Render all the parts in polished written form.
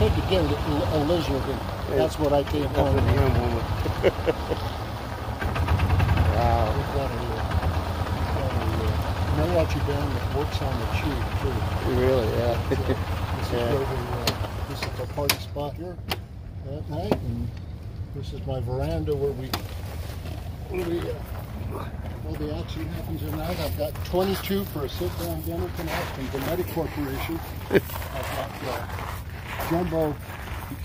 said to get a lizard, and that's what I came home with. Wow. We've got a mariachi band that works on the cheap, too. Really, yeah. This is the party spot here at night, and this is my veranda where all the action happens at night. I've got 22 for a sit-down dinner tonight from the Medic Corporation. I've got jumbo,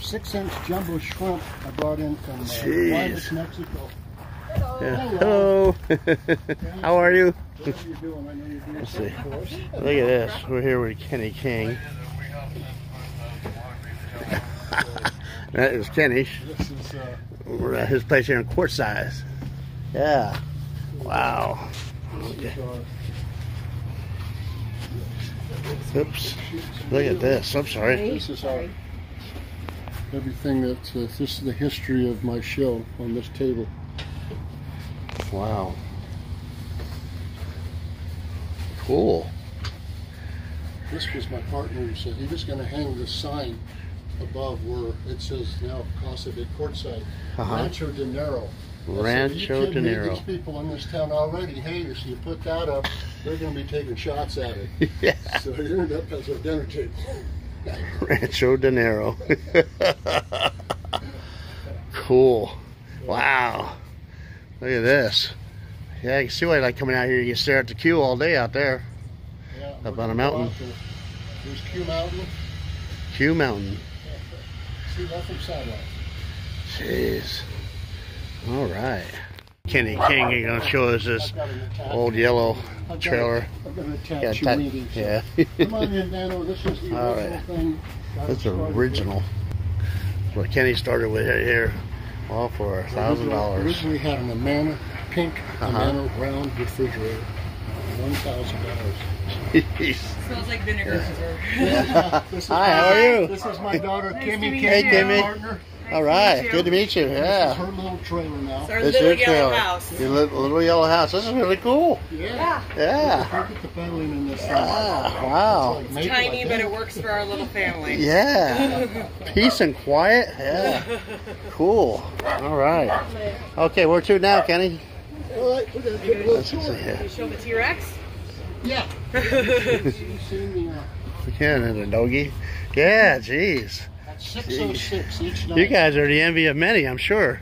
6-inch jumbo shrimp I brought in from Largest, Mexico. Hello. Yeah. Hello. How are you? What are you doing? I know you're doing something for us. Look at this. We're here with Kenny King. That is Kenny. This is we're at his place here in Quartzsite. Yeah. Wow. Okay. Oops. Look at this. I'm sorry. This is everything that's this is the history of my show on this table. Wow. Cool. This was my partner who said he was going to hang this sign above where it says now Casa de Quartzsite, Rancho Dinero. Rancho Dinero. These people in this town already hate us. You put that up, they're going to be taking shots at it. Yeah. So it ended up as a dinner table. Rancho Dinero. Cool. Wow. Look at this. Yeah, you can see why I like coming out here. You can stare at the Q all day out there. Yeah, up on a mountain. There's Q Mountain. Q Mountain. See that from satellite. Jeez. All right. Kenny King is going to show us this old yellow trailer. I'm going to attach you meetings. Yeah. Come on in, Dano. This is the original thing. That's original. What Kenny started with here, all for $1,000. Originally had an Amana pink, Amana brown refrigerator. $1,000. Smells like vinegar. Yeah. Hi, how are you? This is my daughter, Kimmy. Hey, Kimmy. Partner. All right, good to meet you. This Yeah. is her little trailer now. It's our little yellow house. Your little yellow house. This is really cool. Yeah. Yeah. Look at the pedaling in this thing. Wow. It's It's tiny, but it works for our little family. Yeah. Peace and quiet. Yeah. Cool. All right. Okay, where to now, Kenny? All right, we're going to take a little tour. You show the T-Rex? Yeah. You've seen the, Yeah, the doggy. Yeah, jeez. 606 each night. You guys are the envy of many, I'm sure.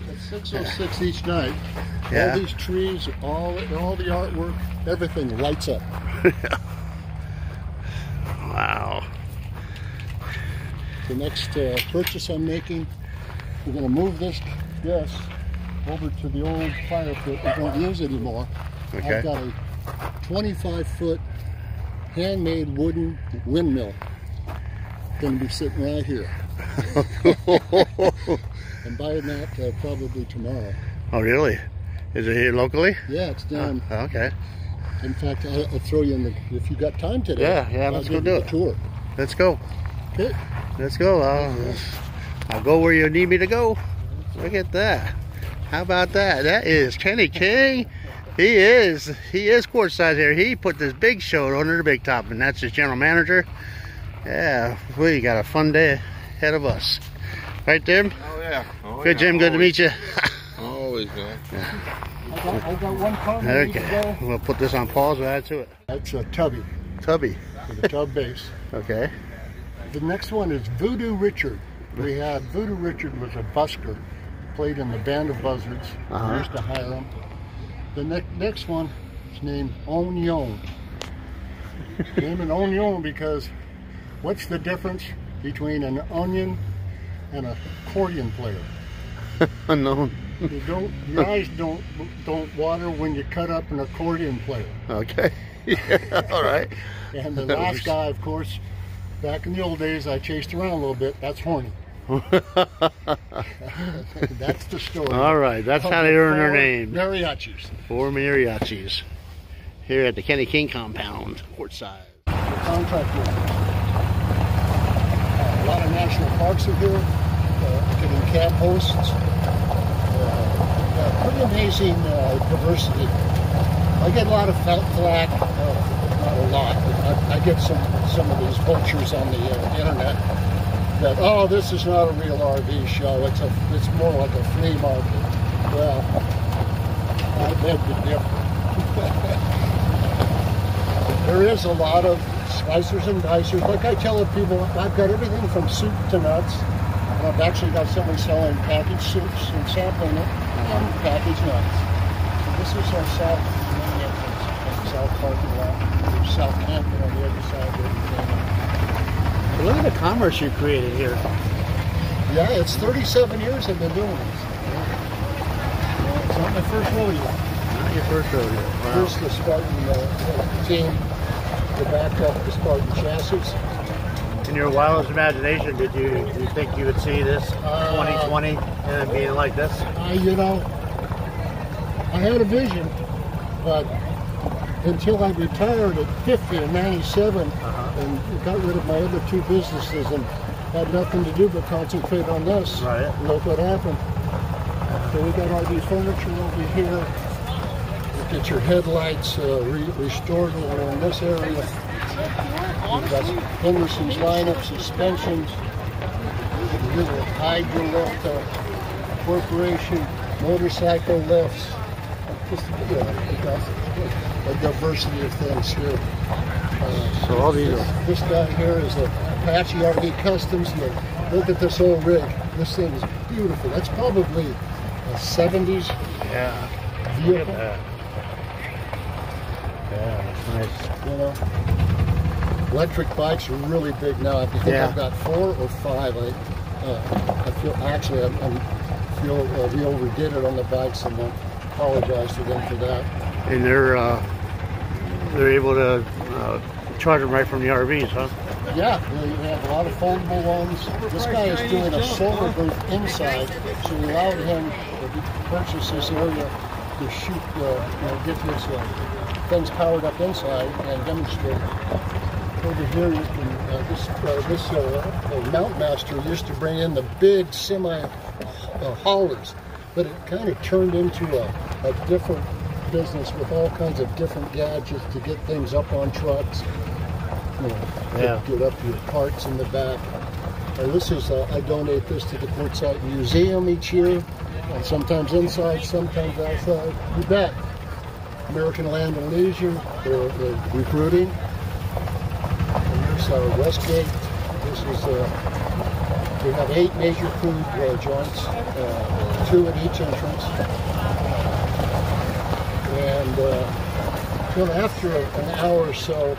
At 606 each night. Yeah. All these trees, all the artwork, everything lights up. Wow. The next purchase I'm making, we're going to move this over to the old fire pit we don't use anymore. Okay. I've got a 25-foot handmade wooden windmill. Going to be sitting right here. I'm buying that probably tomorrow. Oh, really? Is it here locally? Yeah, it's down. Okay. In fact, I'll throw you in the, if you got time today. Yeah, let's go do it. Tour. Let's go. Okay. Let's go. I'll go where you need me to go. Look at that. How about that? That is Kenny King. He is Quartzsite here. He put this big show under the big top, and that's his general manager. Yeah, we got a fun day ahead of us. Right, Jim? Oh, yeah. Good, Jim. Good to meet you. Always, man. I got one comment. Okay. We'll put this on pause. We'll add to it. That's a tubby. Tubby. With a tub base. Okay. The next one is Voodoo Richard. We had Voodoo Richard was a busker, played in the Band of Buzzards. We used to hire him. The next one is named Onion. Named an Onion because what's the difference between an onion and an accordion player? Unknown. Your eyes don't water when you cut up an accordion player. Okay. Yeah, all right. And the last guy, of course, back in the old days, I chased around a little bit. That's Horny. That's the story. All right, that's how they earn their name. Mariachis. 4 mariachis here at the Kenny King compound, Quartzsite. Contract workers. A lot of national parks are here. Getting camp hosts. Pretty amazing diversity. I get a lot of flack. Not a lot, but I get some of these vultures on the internet. that, oh, this is not a real RV show. It's more like a flea market. Well, I beg to differ. There is a lot of slicers and dicers. Like I tell people, I've got everything from soup to nuts. And I've actually got somebody selling packaged soups and sampling it and packaged nuts. So this is our south parking lot. There's South Camping on the other side of everything. Look at the commerce you created here. Yeah, it's 37 years I've been doing this. It's not my first rodeo. Not your first rodeo. Wow. First, the Spartan team to back up the Spartan chassis. In your wildest imagination, did you think you would see this 2020 and being like this? You know, I had a vision, but until I retired at 50 in 97 and got rid of my other two businesses and had nothing to do but concentrate on this. Right. Look what happened. So we got RV furniture over here. Get your headlights restored over in this area. We've got Henderson's lineup, suspensions. Here's a Hydro Lift Corporation, motorcycle lifts. Just a diversity of things here. So all these are... This guy here is a Apache RV Customs. Look at this old rig. This thing is beautiful. That's probably a 70s vehicle. Yeah, that's nice. You know, electric bikes are really big now. I think I've got 4 or 5. I feel actually we overdid it on the bikes, and I apologize to them for that. And they're able to charge them right from the RVs, huh? Yeah, we have a lot of foldable ones. This guy is doing a solar booth inside, so we allowed him to purchase this area to shoot, get his things powered up inside and demonstrate. Over here, you can, this Mount Master used to bring in the big semi haulers, but it kind of turned into a different business with all kinds of different gadgets to get things up on trucks. Get up your carts in the back. And this is, I donate this to the Quartzsite Museum each year, and sometimes inside, sometimes outside. You bet. American Land and Leisure, they're recruiting. And here's our Westgate. This is, we have 8 major food joints, 2 at each entrance. And after an hour or so,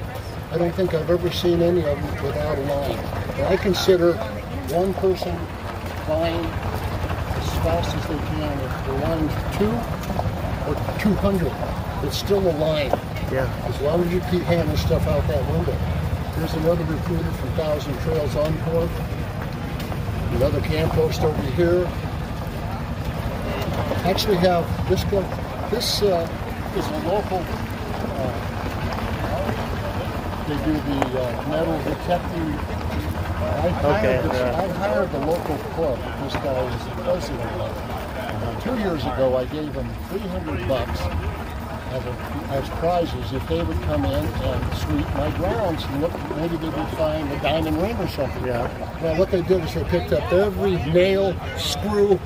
I don't think I've ever seen any of them without a line. And I consider one person buying as fast as they can. If the line's 2 or 200, it's still a line. Yeah. As long as you keep handing stuff out that window. Here's another recruiter from 1,000 Trails Encore. Another camp post over here. Actually have this guy. This is a local. They do the metal detecting. I hired the local club. This guy is the president of it. 2 years ago, I gave them $300 as prizes if they would come in and sweep my grounds and look, maybe they would find a diamond ring or something. Yeah. Well, what they did is they picked up every nail, screw.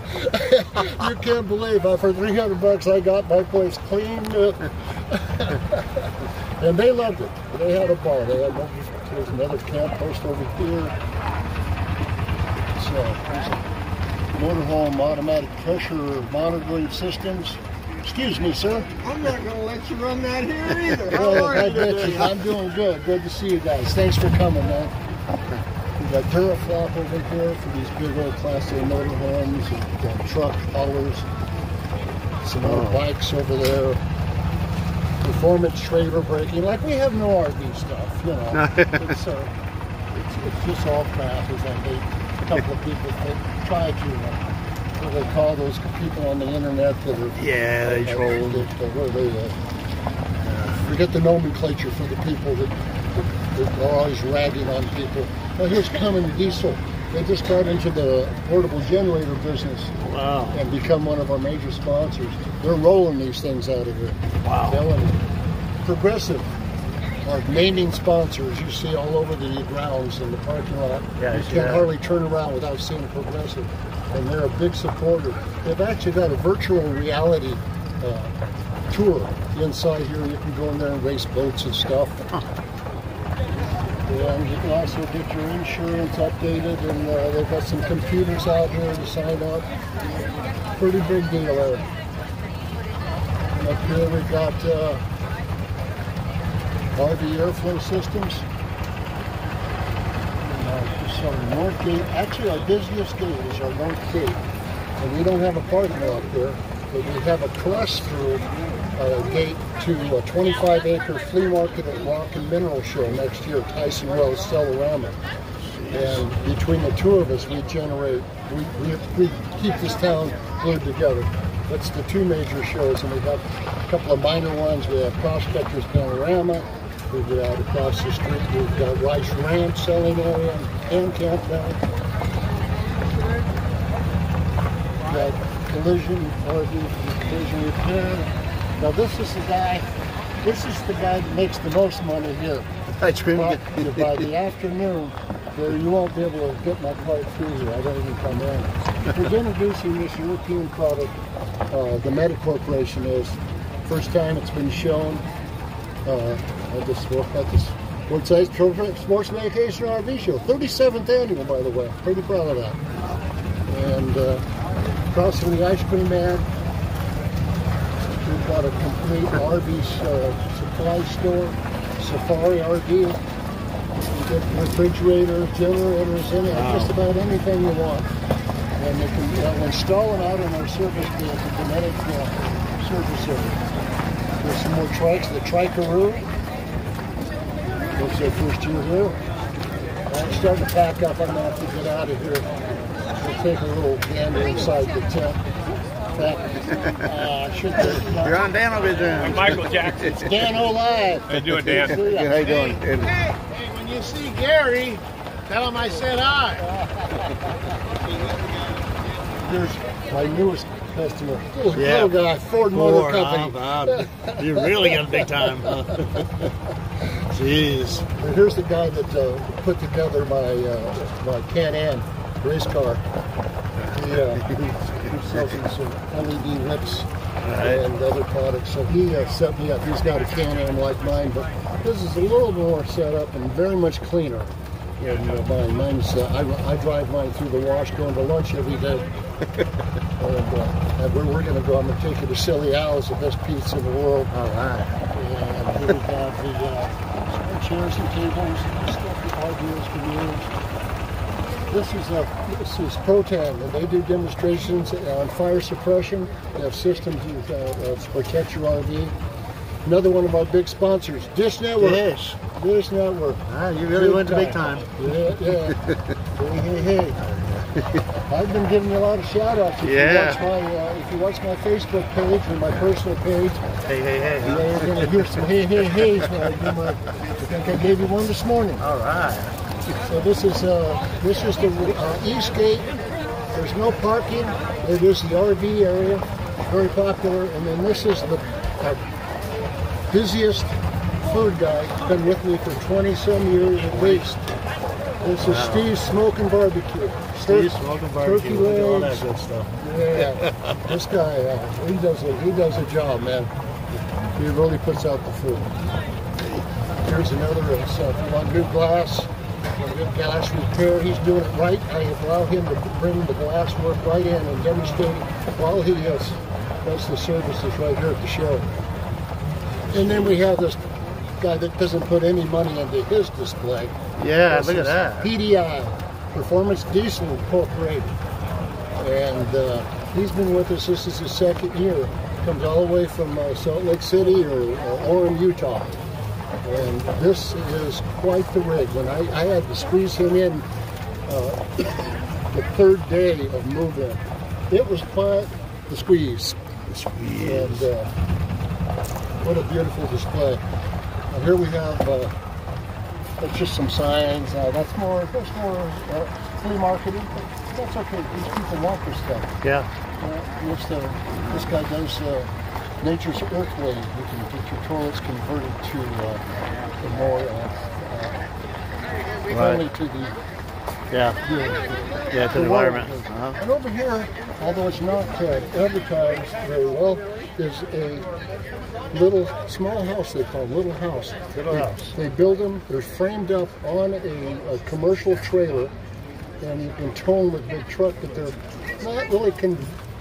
You can't believe for $300 I got my place cleaned up. And they loved it. They had a ball. There's another camp post over here. So there's a motorhome automatic pressure monitoring systems. Excuse me, sir. I'm not going to let you run that here either. How Well, are I you bet today? you. I'm doing good. Good to see you guys. Thanks for coming, man. We got Duraflop over here for these big old Class A motorhomes and truck haulers. Some more bikes over there. Performance trailer braking. Like we have no RV stuff, you know. It's just all crap. As I hate a couple of people that try to. What do they call those people on the internet that are? Yeah, they troll. Forget the nomenclature for the people that are always ragging on people. Well, here's Cummins Diesel. They just got into the portable generator business. Wow. And become one of our major sponsors. They're rolling these things out of here. Wow. Progressive. our naming sponsors you see all over the grounds in the parking lot. Yeah, you can't hardly turn around without seeing Progressive. And they're a big supporter. They've actually got a virtual reality tour inside here. You can go in there and race boats and stuff. And you can also get your insurance updated, and they've got some computers out here to sign up. Pretty big deal there. And up here we've got RV airflow systems. This is our north gate. Actually, our busiest gate is our north gate. And we don't have a parking lot there, but we have a cross-through gate to a 25-acre flea market at Rock and Mineral Show next year, Tyson Wells Stellarama. And between the two of us, we generate, we keep this town glued together. That's the two major shows, and we've got a couple of minor ones. We have Prospectors Panorama. We've got across the street, we've got Rice Ranch selling area and campground. We've got collision, RV collision repair. Now this is the guy that makes the most money here. Ice cream. By the afternoon, you won't be able to get my cart through here. I don't even come in. We're introducing this European product. The Meta Corporation is. First time it's been shown. At this Quartzsite Sports Medication RV Show. 37th annual, by the way. Pretty proud of that. And crossing the ice cream man, we've got a complete RV supply store. Safari RV. You get refrigerators, generators, just about anything you want. And they can install it out in our service vehicle, Kinetic service area. There's some more trikes, the Trikaroo. It's their first year here. I'm starting to pack up. I'm going to have to get out of here. We'll take a little gander inside the tent. You're on DanoLive. I'm Michael Jackson. It's DanoLive. How you doing, Dan? How you doing? Hey, when you see Gary, tell him I said hi. Here's my newest customer. Little guy, Ford Motor Company. You really got big time. Jeez. And here's the guy that put together my Can-Am race car. He sells me some LED whips and other products. So he set me up. He's got a Can-Am like mine, but this is a little more set up and very much cleaner than mine. I drive mine through the wash going to lunch every day. And where we're going to go, I'm going to take you to Silly Al's, the best pizza in the world. All right. And here we've got the chairs and tables and stuff the RVers can use. This is Protan, and they do demonstrations on fire suppression. They have systems to protect your RV. Another one of our big sponsors, Dish Network. Dish Network. You really went to big time. Yeah. Hey. I've been giving you a lot of shout-outs. If you watch my Facebook page or my personal page, Hey. you're going to hear some hey-hey-heys. I think I gave you one this morning. All right. So this is the East Gate. There's no parking. It is the RV area, very popular. And then this is the busiest food guy. He's been with me for 20-some years at least. This is Steve's Smoking Barbecue. Steve's Smoking Barbecue. Turkey legs. All that good stuff. Yeah, this guy, he does a job, man. He really puts out the food. Here's another stuff. You want new glass? Good glass repair. He's doing it right. I allow him to bring the glass work right in and demonstrate it while he does the services right here at the show. And then we have this guy that doesn't put any money into his display. Yeah, look at that. PDI, Performance Diesel Incorporated. And he's been with us. This is his second year. Comes all the way from Salt Lake City or Orem, Utah. And this is quite the rig. When I had to squeeze him in the third day of move-in, it was quite the squeeze. And what a beautiful display. Now here we have that's just some signs. That's more flea marketing, but that's okay. These people want this stuff. Yeah. This guy does nature's earthway. You can get your toilets converted to the more friendly to the to the environment. And over here, although it's not advertised very well, is a little small house they call Little House. They build them. They're framed up on a commercial trailer, and you can tow them with a big truck, but they're not really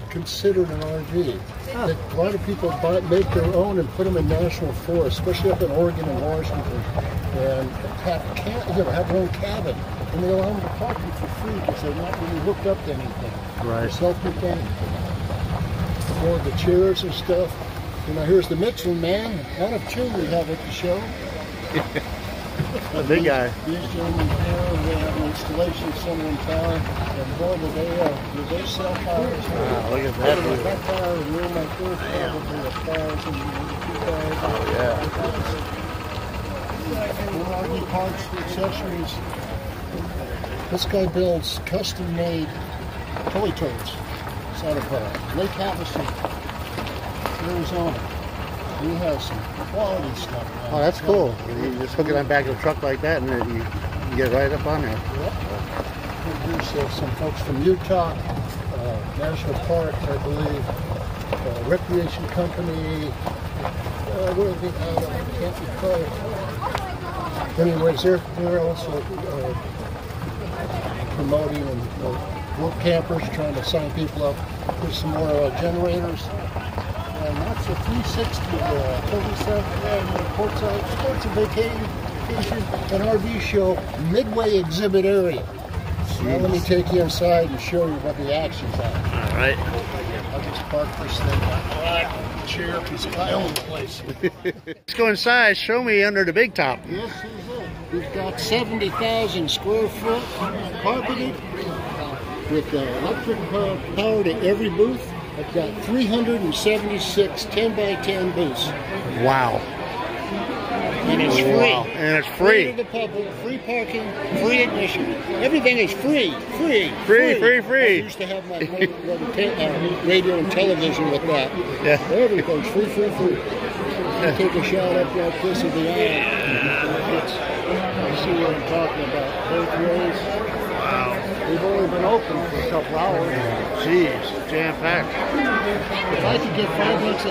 considered an RV. A lot of people make their own and put them in national forests, especially up in Oregon and Washington, and have their own cabin. And they allow them to park them for free because they're not really hooked up to anything. Right. They're self-contained. More of the chairs and stuff. And now here's the Michelin Man. One of two we have at the show. The big guy. These gentlemen here, they have an installation center in town. And boy, do they sell cars. Wow, look at that. That car in room like this, probably 1,000, 2,000. Oh, yeah. RV parts, accessories. This guy builds custom-made toy totes out of Lake Havasu, Arizona. He has some quality stuff. Oh, that's cool. You just hook it on back of the truck like that, and then you get right up on there. Yep. Here's some folks from Utah, National Park, I believe, Recreation Company. What are they? I can't recall. Anyways, they're also promoting and work campers, trying to sign people up. There's some more generators. And that's a 360 37 Quartzsite Sports and Vacation and RV show Midway exhibit area. Now let me take you inside and show you what the action's are. All right. I'll just park this thing right on the chair because I own the place. Let's go inside. Show me under the big top. This is it. We've got 70,000 square foot carpeted with electric power to every booth. I've got 376 10x10 booths. Wow. And it's free. Wow. And it's free. Free to the public, free parking, free admission. Everything is free. Free. Free. I used to have my radio and television with that. Yeah. Everything's free. You take a shot up like this of the aisle. You see what I'm talking about. Both ways. Wow. We've only been open for a couple hours. Jeez, jam-packed. If I could get $5 a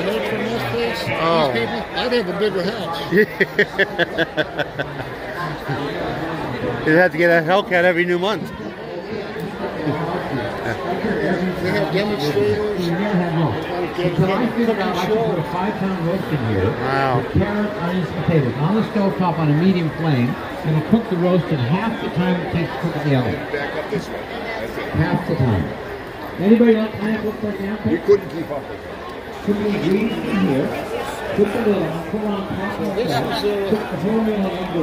head from this place, these people, I'd have a bigger house. You'd have to get a Hellcat every new month. They have demonstrators. So I figured out I could put a 5-pound roast in here. Wow. With carrot, onions, potatoes on the stove top on a medium flame. It'll cook the roast in half the time it takes to cook in the oven. Back up this way. That's it. Half the time. Anybody else have look like that? We couldn't keep up with it. Put the ingredients in here. Put the lid on. Put on top of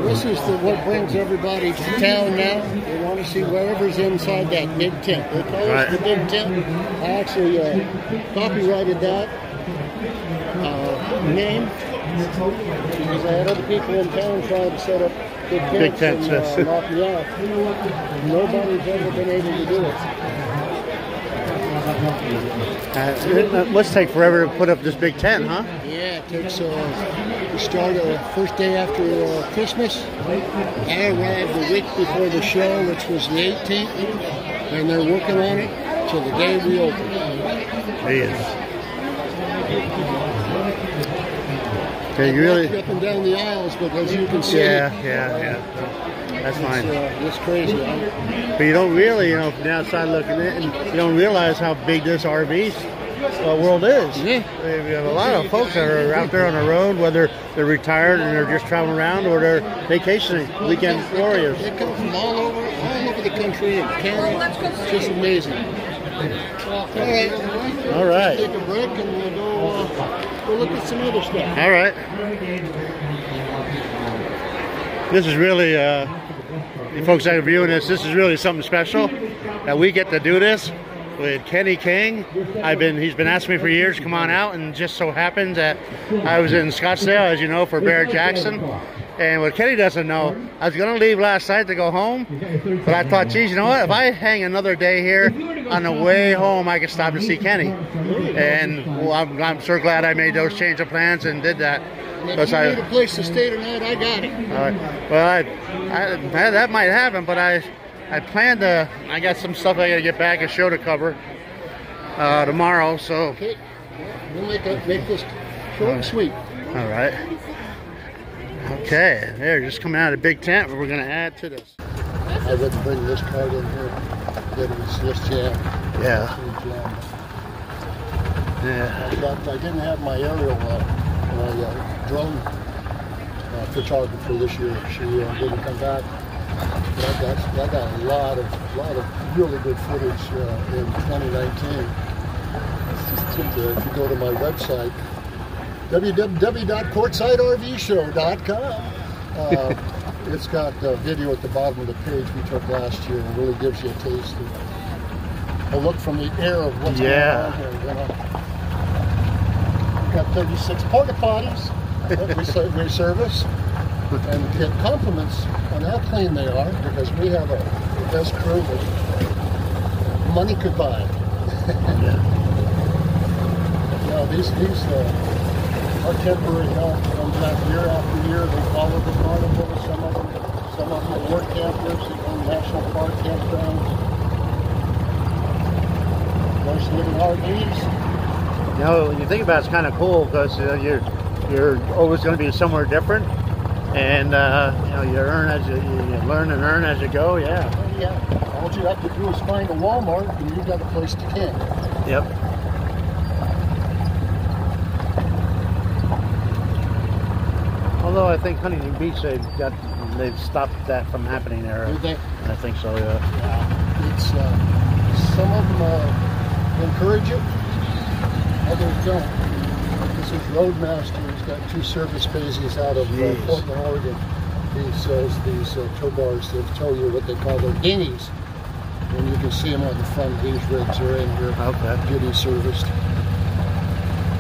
This is what brings everybody to town now. They want to see whatever's inside that big tent. They call it the big tent. I actually copyrighted that name because I had other people in town trying to set up big tents and knock me off. Nobody's ever been able to do it. It must take forever to put up this big tent, huh? Yeah, it takes, we start first day after Christmas. I arrived the week before the show, which was the 18th, and they're working on it till the day we open. Yes. Okay, you really... Up and down the aisles, but as you can see... Yeah. That's fine. It's crazy. But you don't really, from the outside looking in, you don't realize how big this RV world is. Yeah. We have a lot of folks that are out there on the road, whether they're retired and they're just traveling around or they're vacationing, weekend warriors. They come from all over the country and Canada. It's just amazing. All right. Take a break and we'll go look at some other stuff. All right. This is really, you folks that are viewing this is really something special that we get to do this with Kenny King. He's been asking me for years to come on out, and just so happens that I was in Scottsdale, as you know, for Barrett Jackson. And what Kenny doesn't know, I was gonna leave last night to go home, but I thought, geez, you know what? If I hang another day here, on the way home, I could stop to see Kenny. And well, I'm sure glad I made those change of plans and did that. If you need a place to stay tonight, I got it. Well, that might happen, but I plan to. I got some stuff I gotta get back, a show to cover tomorrow. So okay, we'll make this short and sweet. All right. Okay, there, just coming out of the big tent, but we're gonna add to this. I wouldn't bring this card in here. It was just jammed. Yeah. I didn't have my aerial, my drone photographer this year. She didn't come back. But I got a lot of really good footage in 2019. If you go to my website, www.quartzsiteRVshow.com. It's got a video at the bottom of the page we took last year, and really gives you a taste of a look from the air of what's going on here. You know? We've got 36 porta potties that we service, and get compliments on how clean they are, because we have the best crew that money could buy. These are temporary help. Comes back year after year. They follow the carnival. Some of them are work campers. They go to national park campgrounds. Most live in RVs. You know, when you think about it, it's kind of cool, because you're always going to be somewhere different, and you learn and earn as you go. Yeah. All you have to do is find a Walmart, and you've got a place to camp. Yep. Although I think Huntington Beach, they've stopped that from happening there. Do they? I think so. Yeah. It's some of them encourage it, others don't. This is Roadmaster. He's got 2 service bases out of Portland, Oregon. He sells these tow bars that tow you, what they call their dinghies. And you can see them on the front of these rigs are in here. Okay. Getting serviced.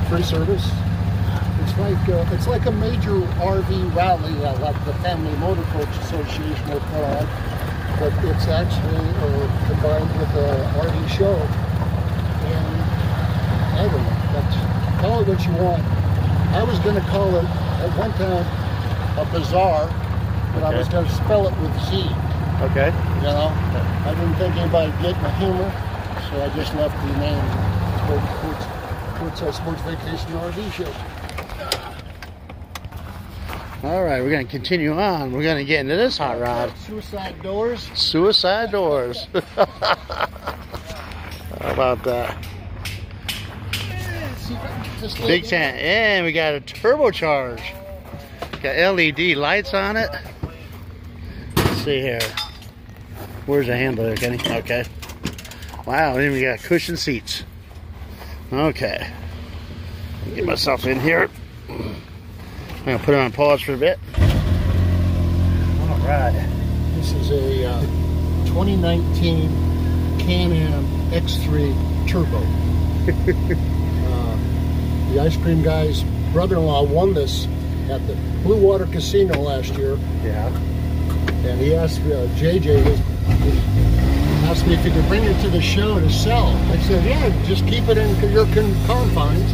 Free service. It's like a major RV rally, like the Family Motor Coach Association will put on, but it's actually combined with an RV show. And I don't know. Call it what you want. I was going to call it at one time a bazaar, but I was going to spell it with Z. Okay. You know, I didn't think anybody would get my humor, so I just left the name. Quartzsite Sports Vacation RV Show. All right, we're going to continue on. We're going to get into this hot rod. Suicide doors. Suicide doors. How about that? Big tent. And we got a turbocharge. Got LED lights on it. Let's see here. Where's the handle there, Kenny? Okay. Wow, then we got cushion seats. Okay. Get myself in here. I'm going to put it on pause for a bit. All right. This is a 2019 Can-Am X3 Turbo. The ice cream guy's brother-in-law won this at the Blue Water Casino last year. Yeah. And he asked JJ, asked me if he could bring it to the show to sell. I said, yeah, just keep it in your confines.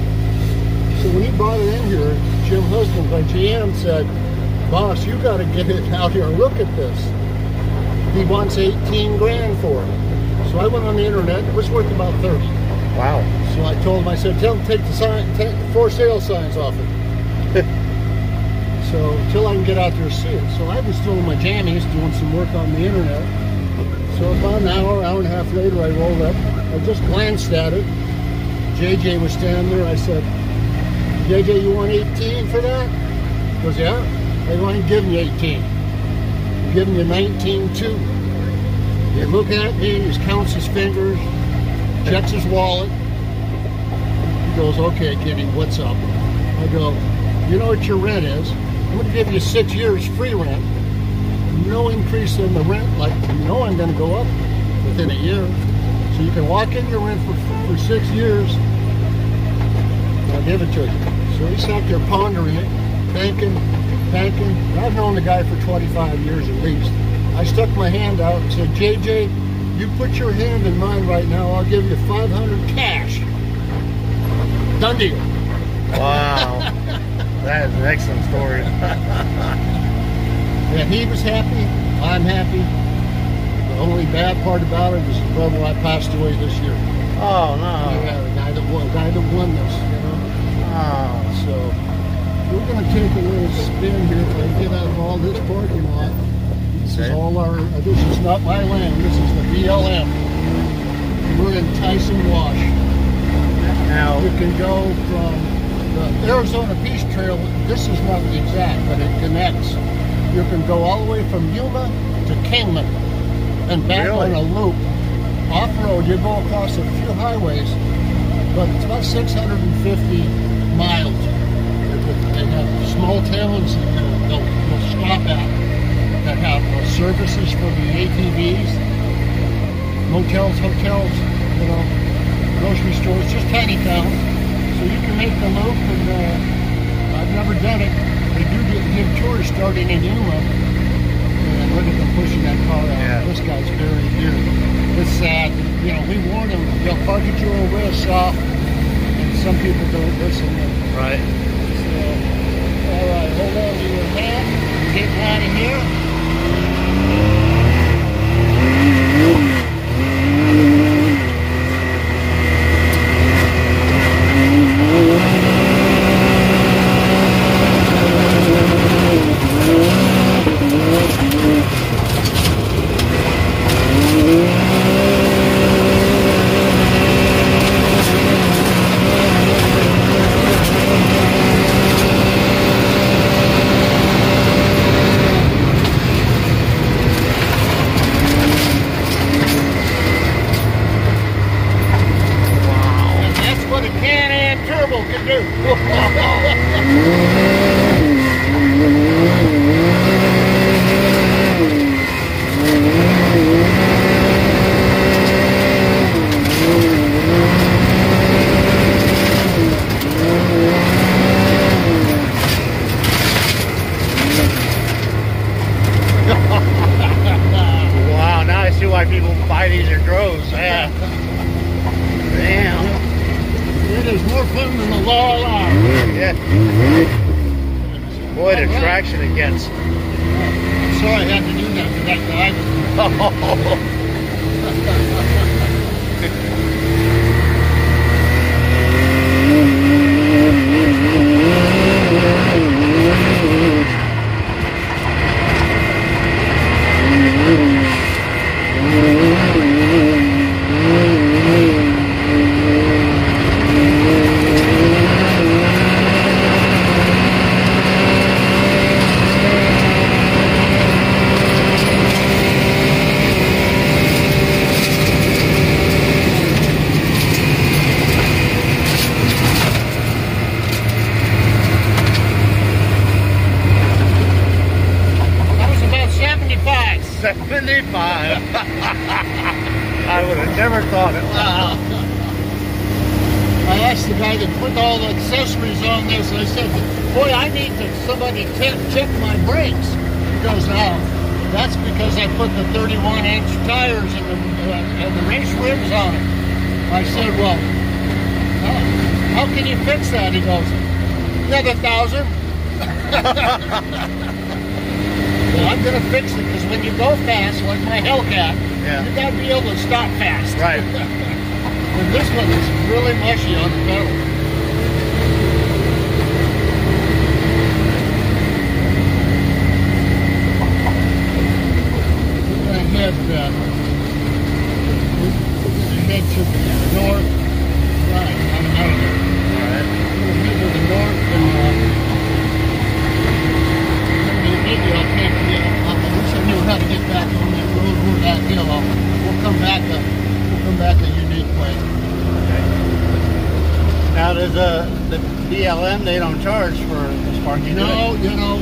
So when he brought it in here, Jim Husband by GM said, boss, you got to get it out here and look at this. He wants 18 grand for it. So I went on the internet. It was worth about 30. Wow. So I told him, I said, tell him to take the for sale signs off it. So until I can get out there and see it. So I was still in my jammies doing some work on the internet. So about an hour and a half later, I rolled up. I just glanced at it. JJ was standing there. I said, JJ, you want 18 for that? He goes, yeah. I go, I ain't giving you 18. I'm giving you 19.2. He look at me, he counts his fingers, checks his wallet. He goes, okay, Kitty, what's up? I go, you know what your rent is? I'm going to give you 6 years free rent. No increase in the rent, like you know I'm going to go up within a year. So you can lock in your rent for 6 years. I'll give it to you. So he sat there pondering it, thinking, banking. I've known the guy for 25 years at least. I stuck my hand out and said, JJ, you put your hand in mine right now, I'll give you 500 cash. Done deal. Wow. That is an excellent story. And he was happy, I'm happy. The only bad part about it is his brother-in-law passed away this year. Oh, no. Yeah, the guy that won this, you know. Oh. So we're going to take a little spin here and get out of all this parking lot. This is all our, this is not my land, this is the BLM. We're in Tyson Wash. Now, You can go from the Arizona Peace Trail, this is not the exact, but it connects. You can go all the way from Yuma to Kingman and back on a loop. Off-road, you go across a few highways, but it's about 650 miles. They have small towns that they'll stop at that have services for the ATVs, motels, hotels, you know, grocery stores, just tiny towns. So you can make the loop, and I've never done it. They do give tours starting in Yuma, and look at them pushing that car out. Yeah. This guy's very dear. It's sad. You know, we warn them, they'll park at your old west off, and some people don't listen. right. So, all right, hold on to your hand. We're getting out of here. Wow, now I see why people buy these in droves. Yeah. Damn. It is more fun than the law allows. Yeah. Boy, the traction it gets. I'm sorry I had to do that to that guy. I would have never thought it. Wow. I asked the guy that put all the accessories on this, and I said, boy, I need somebody to check my brakes. He goes, oh, that's because I put the 31-inch tires and the race rims on it. I said, well, how can you fix that? He goes, another $1,000. Well, I'm going to fix it, because when you go fast, like my Hellcat, you got to be able to stop fast. Right. And this one is really mushy on the pedal. We're going to head to the north. Right, I'm out of there. All right. We're going to head to the north, and maybe I'll take the, I wish I knew how to get back on that road or that hill. We'll come back a unique way. Okay. Now does the BLM, they don't charge for this parking? No, you know,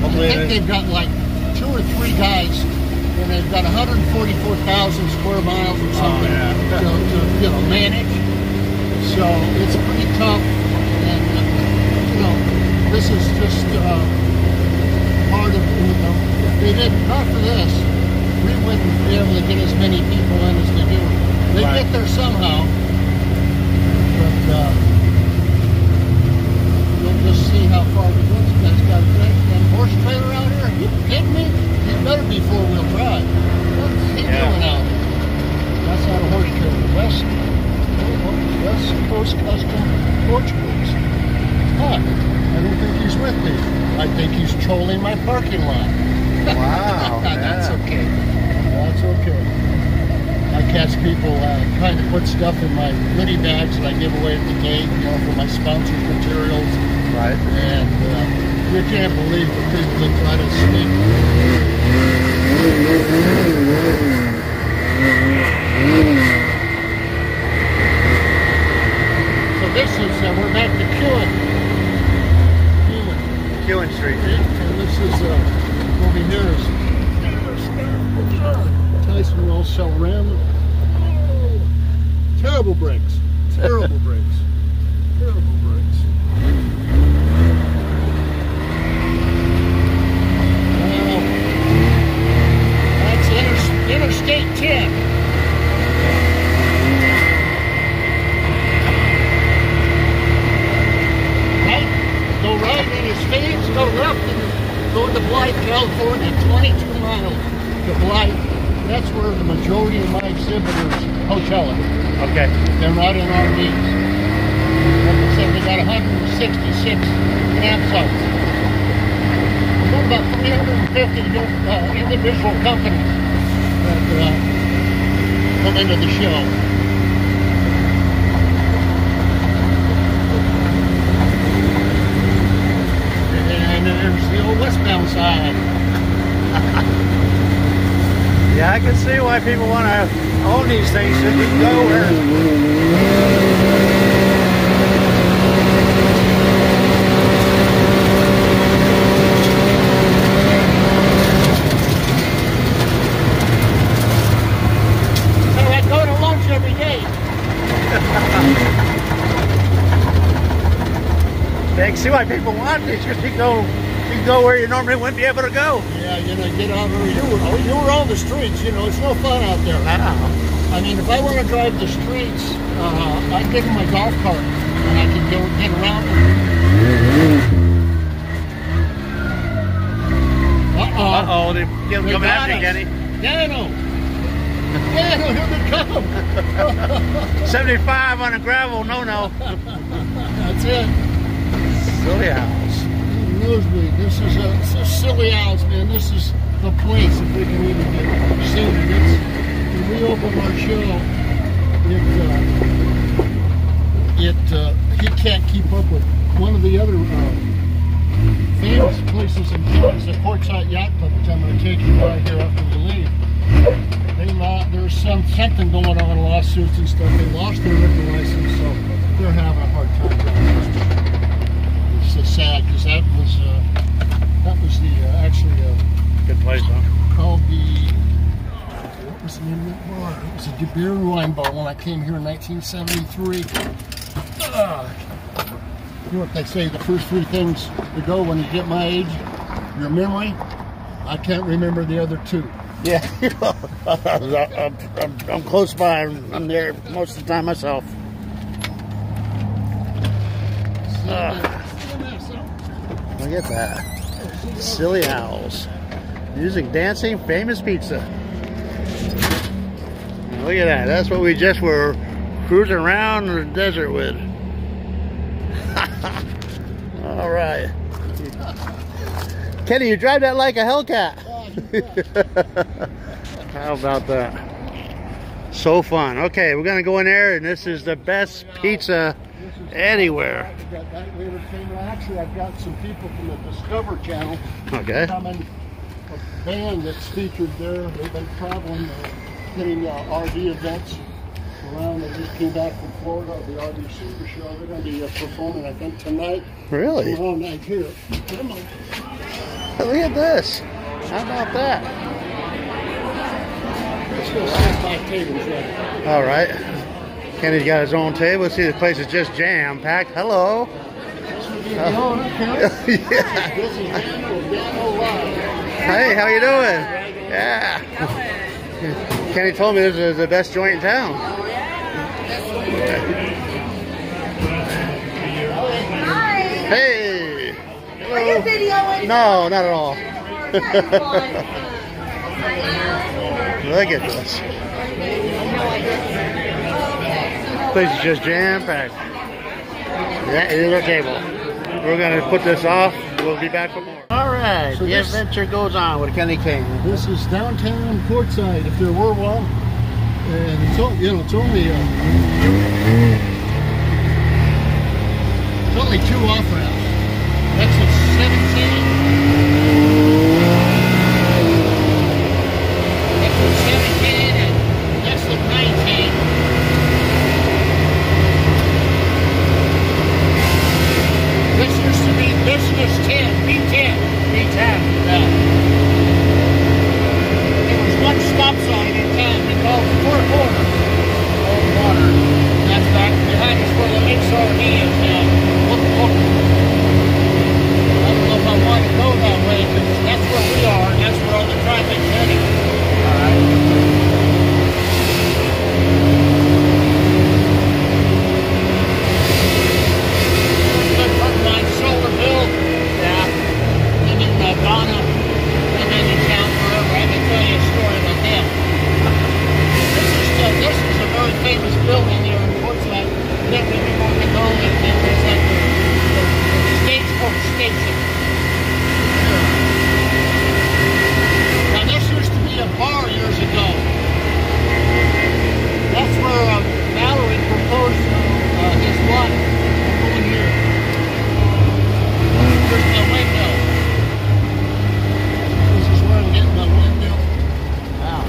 I think they've got like 2 or 3 guys, and they've got 144,000 square miles or something to manage. So it's pretty tough, and this is just part of, if they didn't, not for this, we wouldn't be able to get as many people in as they do. They get there somehow, but we'll just see how far we go. This guy's got a great horse trailer out here. Are you kidding me? He better be four-wheel drive. What's he doing out here? That's not a horse trailer. West Coast Custom Portuguese. Huh. I don't think he's with me. I think he's trolling my parking lot. Wow. That's okay. That's okay. I catch people trying to put stuff in my goodie bags that I give away at the gate, you know, for my sponsored materials. Right. And you can't believe the people that try to sneak. So this is, we're back to Kewen Street. And this is, over here is Tyson will sell random. Oh, terrible brakes. Terrible brakes. Terrible brakes. That's Interstate 10. Right? Go right in his face, go left and go to Blythe, California, 22 miles to Blythe. That's where the majority of my exhibitors hotel it. Okay. They're not in RVs. Like I said, they got 166 campsites. We've got about 350 individual companies that come into the show. And there's the old westbound side. Yeah, I can see why people want to own these things so you can go where. So I go to lunch every day. I can see why people want these because you can go where you normally wouldn't be able to go. Yeah, you know, get out there. You were on the streets, you know, it's no fun out there. I mean, if I want to drive the streets, I'd get in my golf cart and I could go get around. Uh-oh, they're coming after you, Kenny. Dano, here they come. 75 on a gravel, no. That's it. Silly house. Nosebleed. This is silly house, man. This is the place if we can even get seated. When we open our show, he can't keep up with one of the other famous places in town is the Quartzsite Yacht Club, which I'm going to take you by here after we leave. There's something going on, lawsuits and stuff. They lost their liquor license, so they're having a hard time. It's so sad because that was the actually Good place, huh? called the what was the name of that bar? It was a beer and wine bar when I came here in 1973. You know what they say? The first three things to go when you get my age, your memory. I can't remember the other two. Yeah, I'm close by. I'm there most of the time myself. Look at that. Silly owls. Music, dancing, famous pizza. Look at that. That's what we just were cruising around in the desert with. All right. Kenny, you drive that like a Hellcat. How about that? So fun. Okay, we're going to go in there, and this is the best pizza anywhere. Actually, I've got some people from the Discover Channel. Okay. Coming, a band that's featured there. They've been traveling, getting RV events around. They just came back from Florida, the RV Super Show. They're going to be performing, I think, tonight. Really? All night here. Come on. Look at this. How about that? Let's go set 5 tables ready. All right. Kenny's got his own table. See, the place is just jam-packed. Hello. Yeah. This is DanoLive. Hey, how you doing? Yeah. Kenny told me this is the best joint in town. Hi. Hey. Hello. Are you videoing? No, not at all. Look at this. Place is just jam-packed. That is our table. We're going to put this off. We'll be back for more. All right, So the this- adventure goes on with Kenny King. This is downtown Quartzsite, if there were one. And it's only, it's only 2 off ramps. Exit 17. Exit 17 and exit 19. This used to be business 10, B10. B10. Yeah. There was one stop sign in town they called the 4 corner. Old water. That's back behind us where the XRV is now. Look. I don't know if I want to go that way because that's where we are and that's where all the traffic's heading. Good friend of mine, Solarville. Yeah. And then Donna. And then in town forever. I can tell you a story about them. This is a very famous building here in Quartzsite. Then we were going to go and there's like the stagecoach station. Now this used to be a bar years ago. That's where Mallory proposed to his wife. Over here. There's my windmill. This is where I'm getting my windmill. Wow.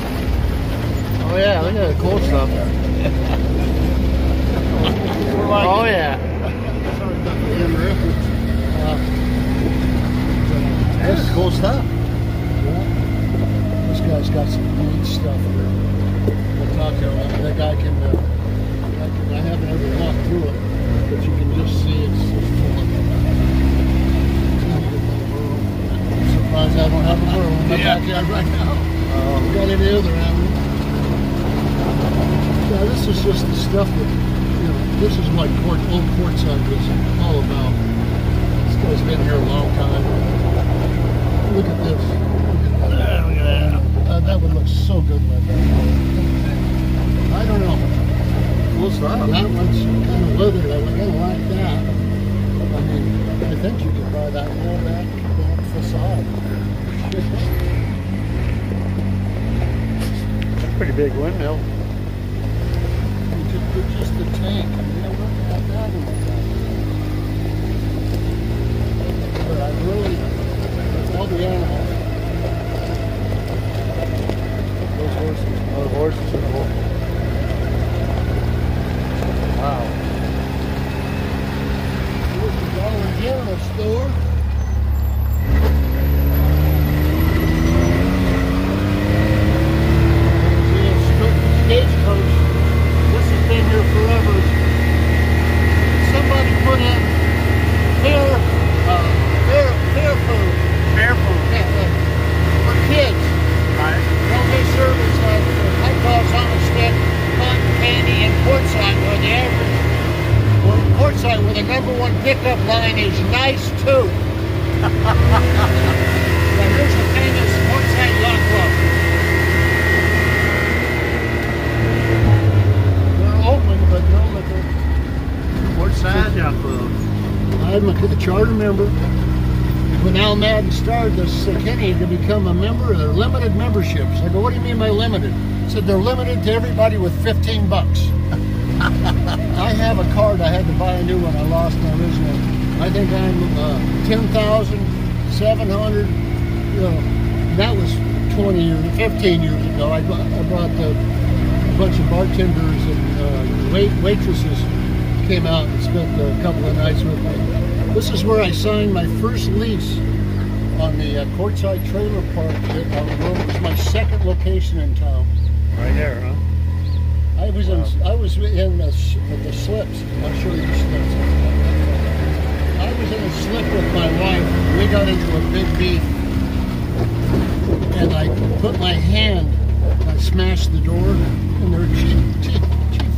Oh yeah, look at the cool stuff. Oh yeah. Sorry about the interruption. This is cool stuff. This guy's got some neat stuff here. We'll talk to him. That guy can, I haven't ever walked through it, but you can just see it's full of I'm surprised I don't have a burrow in my backyard right now. We got any other animals? Yeah, this is just the stuff that, this is what old Quartzsite was all about. This guy's been here a long time. Look at this. Look at that. That would look so good like that. I don't know. Cool stuff. That one's kind of leathered. I don't like that. I mean, I think you could buy that whole that facade. Pretty big windmill. Just the tank. I mean, look at that one. But I really, with all the animals, those horses. Oh, the horses are cool. Wow. Here's the Dollar General store. Stagecoach. This has been here forever. Somebody put in fair food. Fair food. For kids. Right. They service hot dogs on a stick, cotton candy, and Quartzsite where the average, Quartzsite where the #1 pickup line is nice too. Now here's the famous Quartzsite Yacht Club. They're open, but no liquor. Quartzsite Yacht Club. I'm a charter member. When Al Madden started this, Kenny to become a member, they're limited memberships. I go, what do you mean by limited? He said they're limited to everybody with 15 bucks. I have a card, I had to buy a new one, I lost my original. I think I'm 10,700, that was 20 years, 15 years ago. I brought a bunch of bartenders and waitresses came out and spent a couple of nights with me. This is where I signed my first lease on the Quartzsite Trailer Park. It was my second location in town. Right there, huh? I was in the slips. I'll show you the slips. I I was in a slip with my wife. We got into a big beef, and I put my hand, I smashed the door, and they're cheap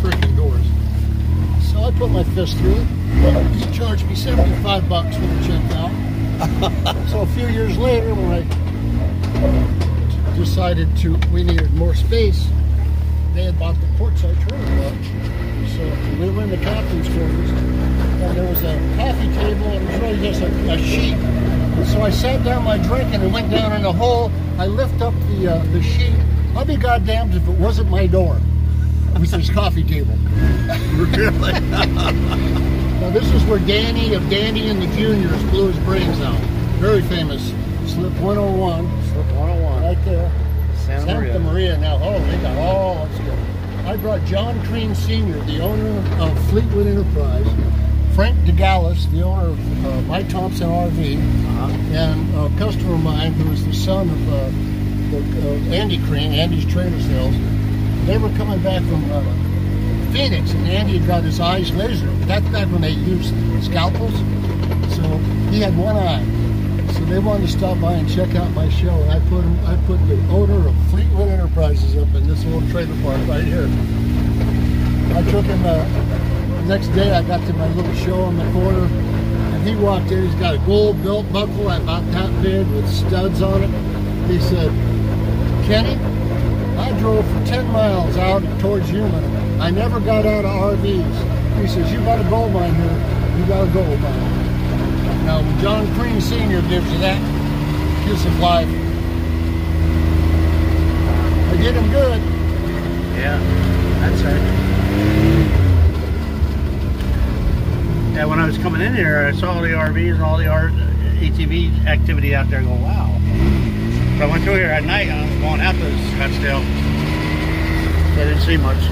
freaking doors. So I put my fist through it. He charged me $75 when it checked out. So a few years later, when I decided we needed more space, they had bought the Quartzsite trailer park. So we were in the captain's quarters, and there was a coffee table, and it was really just a sheet. And so I sat down my drink, and it went down in a hole. I lift up the sheet. I'll be goddamned if it wasn't my door. It was this coffee table. Really? Now this is where Danny of Danny and the Juniors blew his brains out. Very famous. Slip 101. Slip 101. Right there. Santa Maria. Now, they got all upstairs. I brought John Crean Sr., the owner of Fleetwood Enterprise, Frank DeGallis, the owner of My Thompson RV, and a customer of mine who is the son of Andy Crean, Andy's Trailer Sales. They were coming back from Phoenix, and Andy had got his eyes lasered. That's back when they used scalpels. So he had one eye. So they wanted to stop by and check out my show. And I put the owner of Fleetwood Enterprises up in this little trailer park right here. I took him the next day. I got to my little show on the corner, and he walked in. He's got a gold belt buckle about that big with studs on it. He said, "Kenny, I drove for 10 miles out towards Yuma. I never got out of RVs." He says, "You got a gold mine here. You got a gold mine." Now, when John Crean Sr. gives you that kiss of life, I did him good. Yeah, that's right. Yeah, when I was coming in here, I saw all the RVs and all the ATV activity out there. I go, wow. So I went through here at night and I was going out to Scottsdale. So I didn't see much.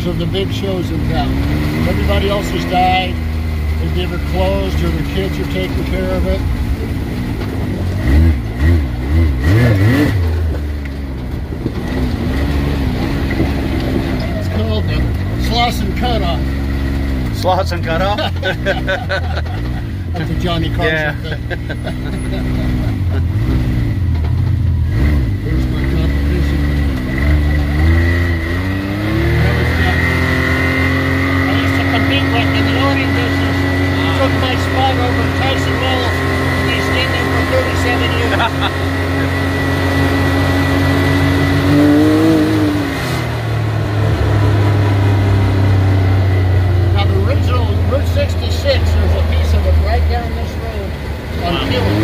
Of the big shows in town. Everybody else has died. They've either closed or their kids are taking care of it. It's called the Sloss and Cutoff. Sloss and Cutoff? That's a Johnny Carson thing. Here's my competition. Compete with in the owning business. Took my spot over Tyson Wells, and he's been there for 37 years. Now the original Route 66, there's a piece of it right down this road on Killing.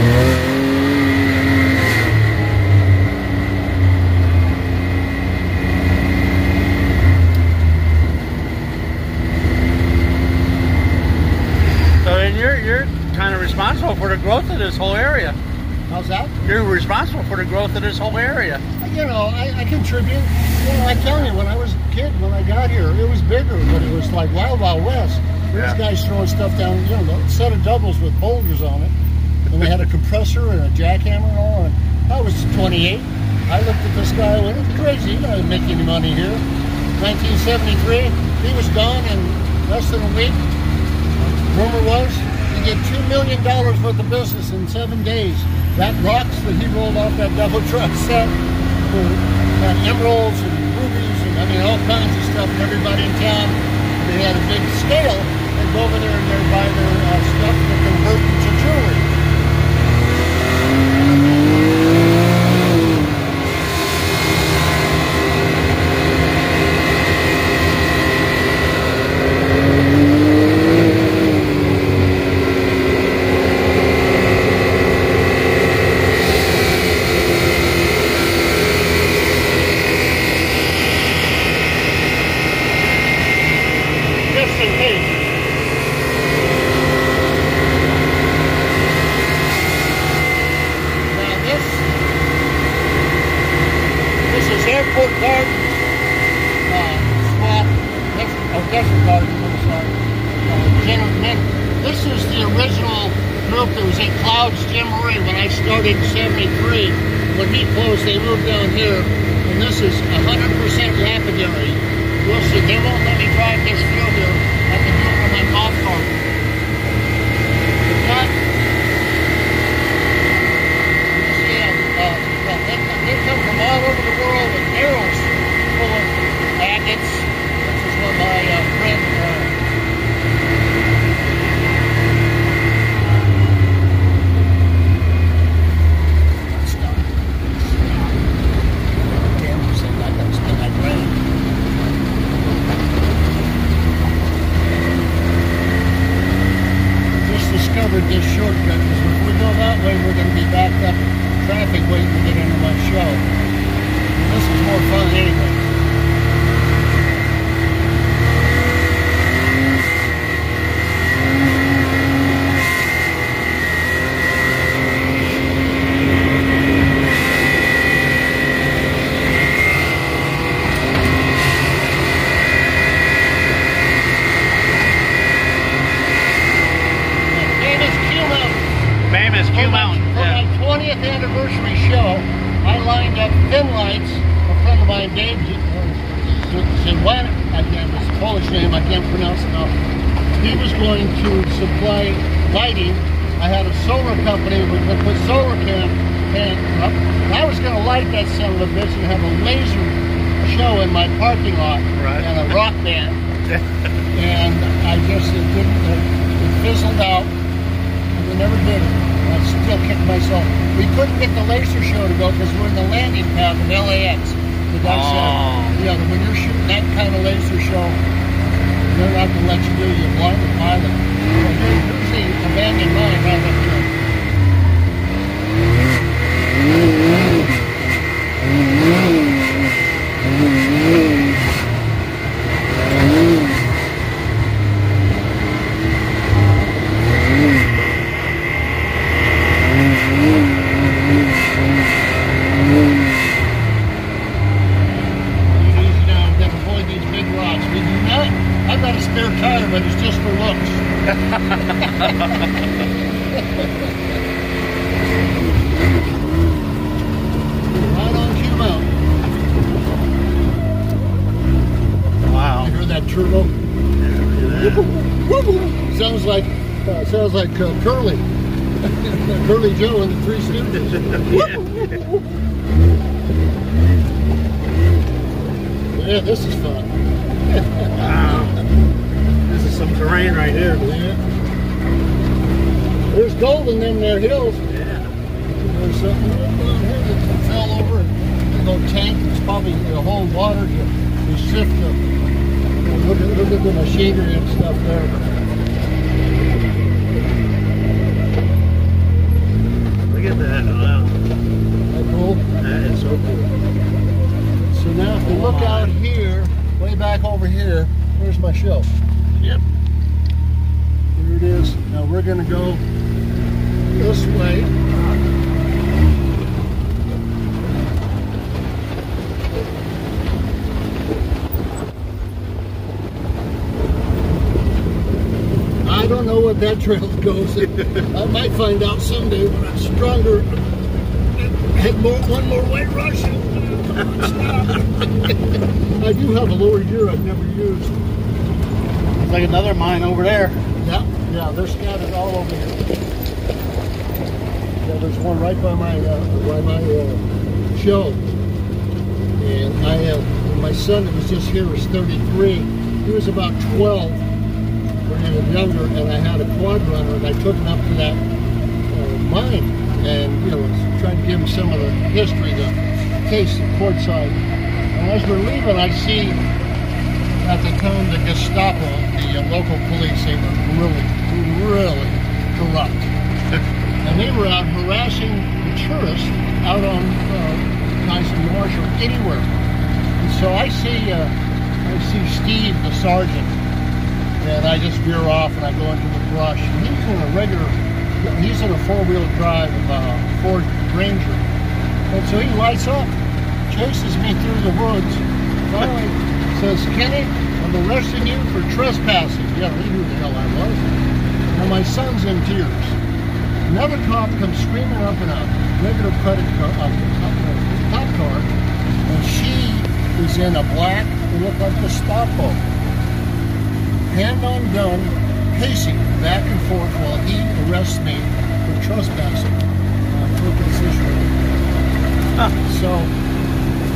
You're kind of responsible for the growth of this whole area. How's that? You're responsible for the growth of this whole area. You know, I contribute. You know, I tell you, when I was a kid, when I got here, it was bigger, but it was like Wild Wild West. These guys throwing stuff down, you know, a set of doubles with boulders on it. And they had a compressor and a jackhammer and all. And I was 28. I looked at this guy and went, "It's crazy, you're not making any money here." 1973, he was gone in less than a week. Rumor was he did $2 million worth of business in 7 days. That rocks that he rolled off that double truck set had emeralds and rubies and I mean all kinds of stuff. And everybody in town, they had a big scale. They'd go over there and they'd buy their stuff and convert it to jewelry. different garden. This is the original group that was in Clouds, Jim Murray, when I started in '73. When he closed, they moved down here, and this is 100% lapidary. We'll see. They won't let me drive this field here. I can do it on my golf cart. But you see, they come from all over the world with barrels full of agates. This is what my friend. Discovered this shortcut because if we go that way, we're going to be backed up in traffic waiting to get into my show. And this is more fun anyway. Anniversary show, I lined up thin lights. A friend of mine, Dave, again, it's a Polish name, I can't pronounce it now. He was going to supply lighting. I had a solar company, we could put solar panels up. I was going to light that son of a bitch and have a laser show in my parking lot and a rock band. And I just, it fizzled out, and we never did it. I still kick myself. We couldn't get the laser show to go because we're in the landing pad of LAX. The guy said, yeah, when you're shooting that kind of laser show, they're not going to let you do it. You're blind to pilot. Here's the abandoned mine right up here. I've got a spare tire, but it's just for looks. Right on cue mountain. Wow. You hear that turbo? Yeah, sounds like Curly. Curly Joe and the Three Stooges. Yeah, this is fun. Wow. This is some terrain right here. Yeah. There's gold in them there hills. Yeah. There's something down here that fell over and a little tank. It's probably the whole water to sift the. Look at the machinery and stuff there. Look at that. Wow. That cool? That is so cool. So now if you look out here, way back over here, there's my show. Yep. Here it is. Now we're going to go this way. I don't know what that trail goes. I might find out someday when I'm stronger. Had one more white Russian. I do have a lower gear I've never used. It's like another mine over there. Yeah, they're scattered all over here. Yeah, there's one right by my show. And I have my son that was just here was 33. He was about 12 or even younger, and I had a quad runner, and I took him up to that mine, and tried to give him some of the history, the case of Quartzsite. And as we're leaving, I see at the time the Gestapo, the local police, they were really corrupt. And they were out harassing the tourists out on Tyson Marsh or anywhere. And so I see Steve, the sergeant, and I just veer off and I go into the brush. And he's in a four-wheel drive Ford Ranger. And so he lights up, chases me through the woods, finally says, Kenny, on the arresting you for trespassing. Yeah, they knew who the hell I was. Now my son's in tears. Another cop comes screaming up in a regular credit car, cop car, and she is in a black, it looked like a stop boat. Hand on gun, pacing back and forth while he arrests me for trespassing. So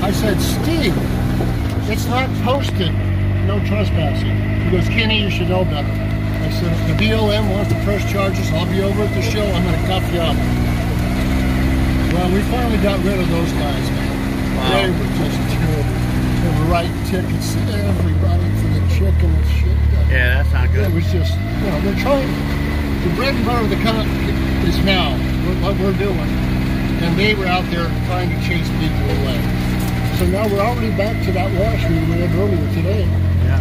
I said, Steve, it's not posted, no trespassing. He goes, Kenny, you should know better. I said, if the BLM wants to press charges, I'll be over at the show, I'm going to cuff you up. Well, we finally got rid of those guys, man. Wow. They were just terrible. They were writing tickets to everybody for the chicken and shit. Yeah, that's not good. It was just, you know, they're trying, the bread and butter of the country is now what we're doing. And they were out there trying to chase people away. So now we're already back to that wash we had earlier today. Yeah.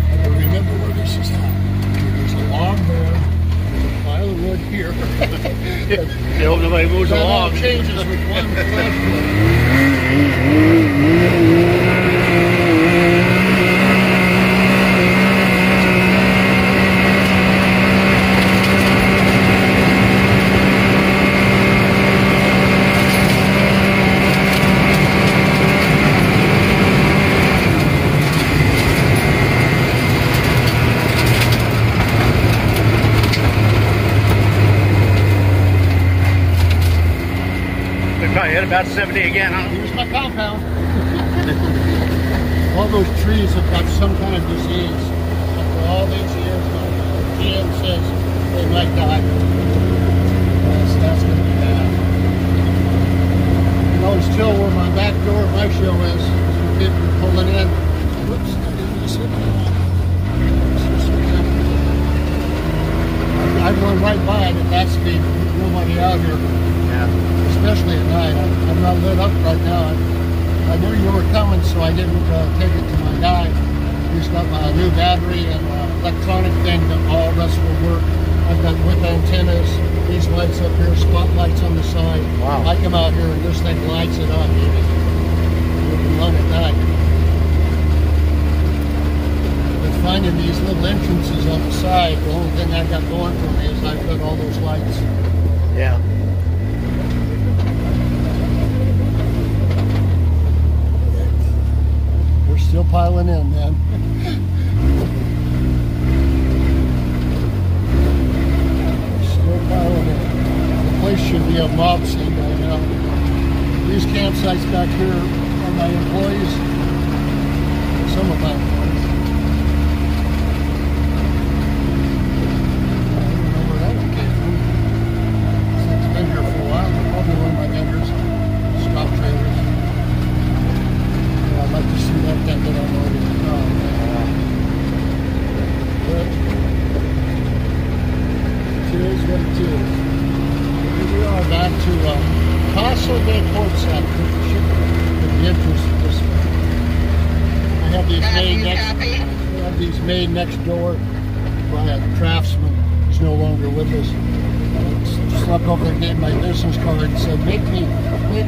I don't remember where this is at. There's a log there, there's a pile of wood here. I hope nobody moves That all along. changes with one flash. Probably hit about 70 again, huh? Here's my compound. All those trees have got some kind of disease. After all these years, GM says they might die. That's going to be bad. You know, still where my back door of my show is, some people pulling in. Whoops, I didn't miss it. I've run right by it at that speed. Nobody out here. Yeah. Especially at night. I'm not lit up right now. I knew you were coming, so I didn't take it to my guy. He's got my new battery and electronic thing that all of us will work. I've got whip antennas, these lights up here, spotlights on the side. Wow. I come out here and this thing lights it up. You can run at night. But finding these little entrances on the side, the only thing I got going for me is I've got all those lights. Yeah. Still piling in, man. Still piling in. The place should be a mob scene right now. These campsites back here are my employees. Some of my employees. I don't know where that one came from. It's been here for a while. Probably one of my vendors. Stop trailers. I'd like to see that thing that I'm already on. But it is what it is. Here we are back to Casa de Quartzsite. The entrance this way. I have these made next door by a craftsman who's no longer with us. I slept over there and gave my business card and said, make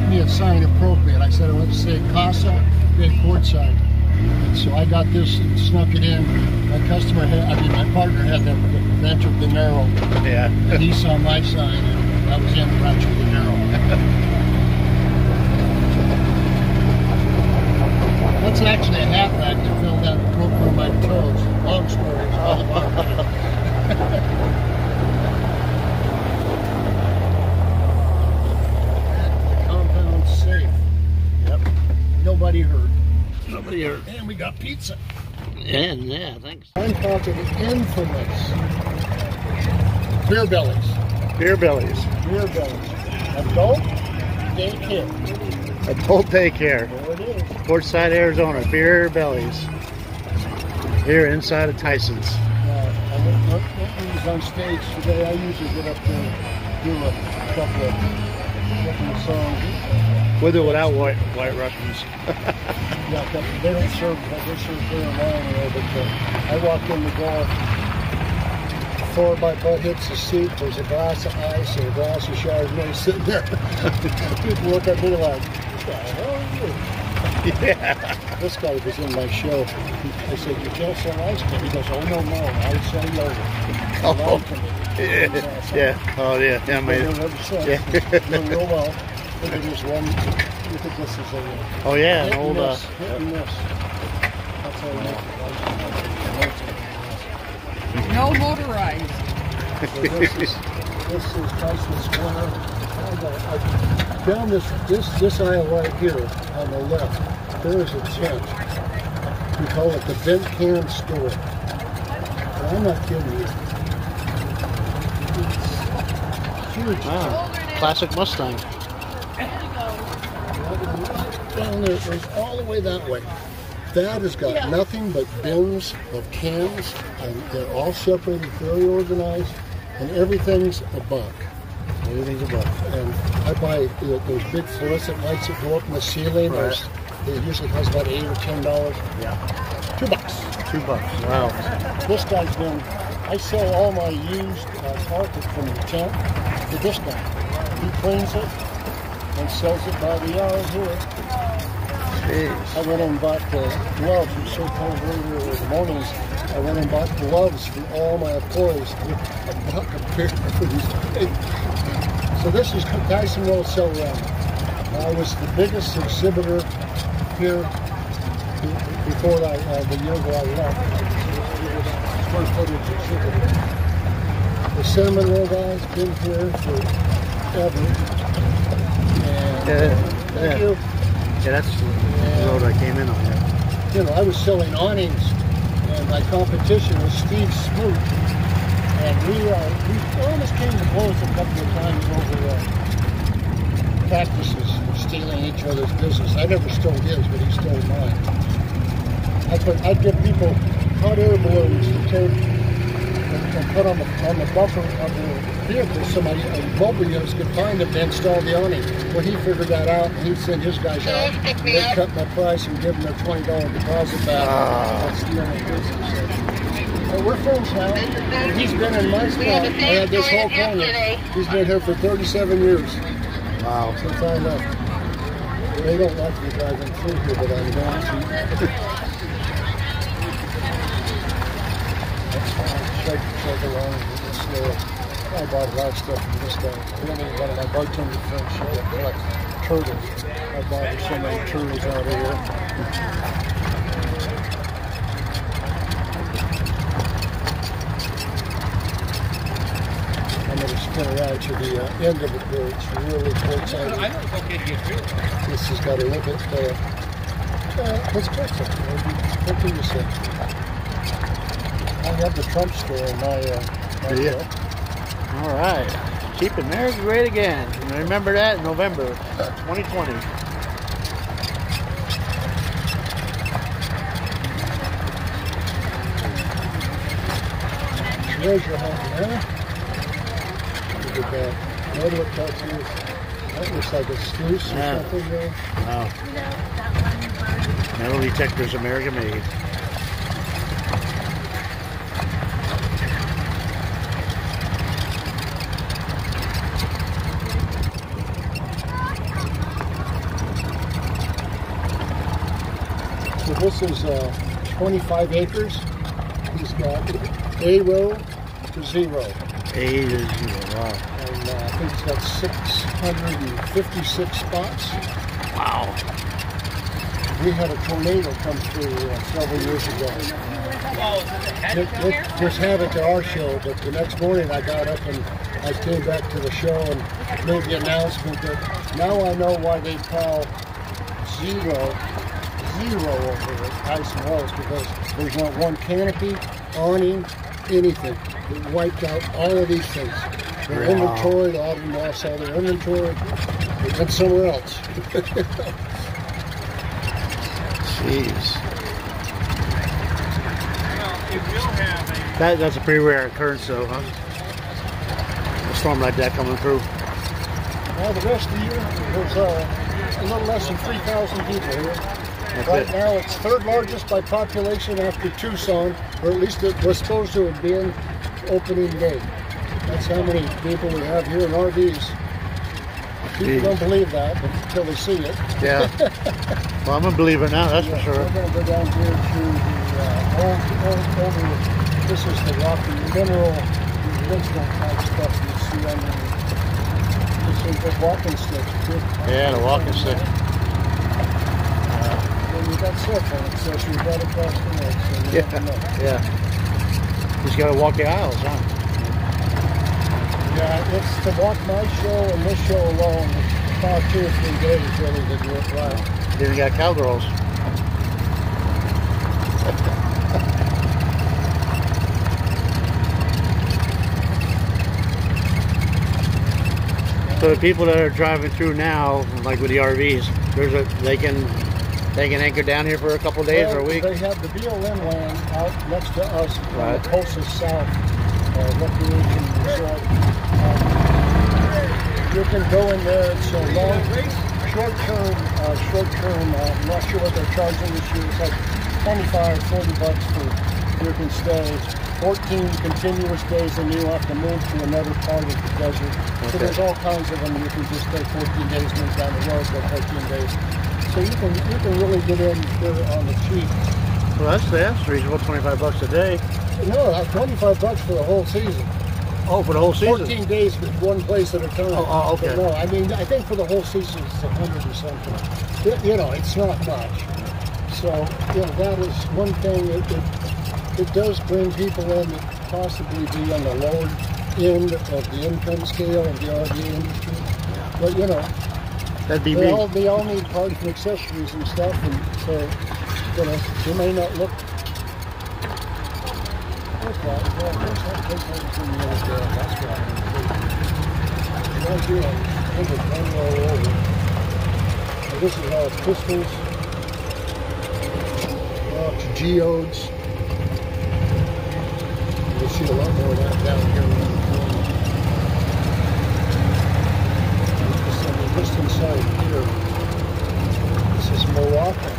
me a sign appropriate. I said I want to say Casa de Quartzsite. And so I got this and snuck it in. My my partner had the Rancho Dinero. Yeah. And he saw my sign and I was in Rancho Dinero. That's actually a hat rack that fell down and broke one of my toes. Long story. It's all about the compound's safe. Yep. Nobody hurt. Nobody hurt. And we got pizza. And yeah, thanks. I'm talking infamous beer bellies. Beer bellies. Beer bellies. Adult daycare. Adult daycare. There it is. Quartzsite, Arizona. Beer bellies. Here inside of Tyson's. I was on stage today. I usually get up there and do a couple of songs. With or without white Russians. Yeah, they don't serve beer and wine there, but I walked in the door. Before my butt hits the seat, there's a glass of ice and a glass of Chardonnay sitting there. People look at me like, what the hell are you? Yeah. This guy was in my show. I said, "You can't sell ice cream." He goes, "Oh no, I sell yoga." Oh, yeah. Oh, yeah. Yeah, mate. Yeah. Doing real well. Look at this one. Look at this as a. Oh, yeah. An hit old. and miss. That's how you make it. No motorized. So this is Tyson's Corner. Down this aisle right here on the left, there is a tent. We call it the Bent Can Store. And I'm not kidding you. It's huge. Wow. Classic Mustang. Down there, it goes all the way that way. That has got nothing but bins of cans, and they're all separated, very organized, and everything's a buck. Everything's above. And I buy those big fluorescent lights that go up in the ceiling. Right. It usually costs about $8 or $10. Yeah. $2. $2. Wow. This guy's been. I sell all my used carpet from the tent to this guy. He cleans it and sells it by the hour here. Jeez. I went and bought gloves. It was so cold earlier in the mornings. I went and bought gloves for all my employees. I bought a pair for these. So this is Tyson Roll Sell Around. I was the biggest exhibitor here before the year that I left. It was square footage exhibitor. The cinnamon roll guy's been here forever. And thank you. Yeah, that's the road I came in on. Yeah. You know, I was selling awnings, and my competition was Steve Smoot. And we almost came to blows a couple of times over practices of stealing each other's business. I never stole his, but he stole mine. I'd give people hot air balloons to take and put on the bumper of the vehicle so my mobile units could find them to install the awning. Well, he figured that out, and he'd send his guys out, and they'd cut my price and give them their $20 deposit back. That's stealing business. So we're friends now. He's been in my spot. I had this whole corner. He's been here for 37 years. Wow. Since I left. They don't like me driving through here, but I'm going to. That's fine. Shake around and slow. I bought a lot of stuff from this guy. One of my bartender friends, she collects turtles. I bought her so many turtles out of here. I'm going to spin around to the end of it where it's really Quartzsite. I know it's okay to get through. This has got a little bit, what's Quartzsite? What can you say? I have the Trump store in my deal. All right. Cheap and marriage great again. And remember that in November 2020. Treasure hunting, huh? Look at that. What look that looks like a sluice or something there. Wow. Metal detectors, American made. So this is 25 acres. He's got A row to 0. A to 0, wow. And I think he's got 656 spots. Wow. We had a tornado come through several years ago. It was havoc at our show, but the next morning I got up and I came back to the show and made the announcement that now I know why they call 0 over at Tyson Wells, because there's not one canopy, awning, anything. It wiped out all of these things. Their inventory, a lot of them lost all their inventory. They went somewhere else. Jeez. That's a pretty rare occurrence, though, huh? A storm like that coming through. Well, the rest of the year, there's a little less than 3,000 people here. Right now, it's third largest by population after Tucson, or at least it was supposed to have been opening day. That's how many people we have here in RVs. People don't believe that until they see it. Yeah. Well, I'm a believer now, that's for sure. We're going to go down here to the over. This is the rocky mineral, the original type stuff you see underneath. This is the walking stick. Yeah, the walking stick. Then you got cell phone accessories right across the neck. So you never know. Yeah. Just got to walk the aisles, huh? Yeah, it's to walk my show and this show alone. It's about 2 or 3 days really to do it right. Then you got cowgirls. So the people that are driving through now, like with the RVs, they can anchor down here for a couple of days or a week. They have the BLM land out next to us on Right. the closest south recreation resort. You can go in there. It's a long, short-term. I'm not sure what they're charging this year. It's like $25, $40 for you can stay. 14 continuous days, and you have to move to another part of the desert. Okay. So there's all kinds of them. You can just stay 14 days, move down the road, go 14 days. So you can really get in here on the cheap. Well, that's reasonable. $25 a day. No, that's $25 for the whole season. Oh, for the whole season. 14 days with one place at a time. Oh, okay. But no, I mean, I think for the whole season it's 100 or something. You know, it's not much. So, you know, that is one thing. It does bring people in that possibly be on the lower end of the income scale of the RV industry. But, you know, That'd be they me. all need parts and accessories and stuff, and so, you know, they may not look. That's right. Well, there's everything in the other girl. That's right. Right here, I think it's one row over. And this is all its pistols. It's geodes. You'll see a lot more of that down here around the corner. Just inside here, this is Moroccan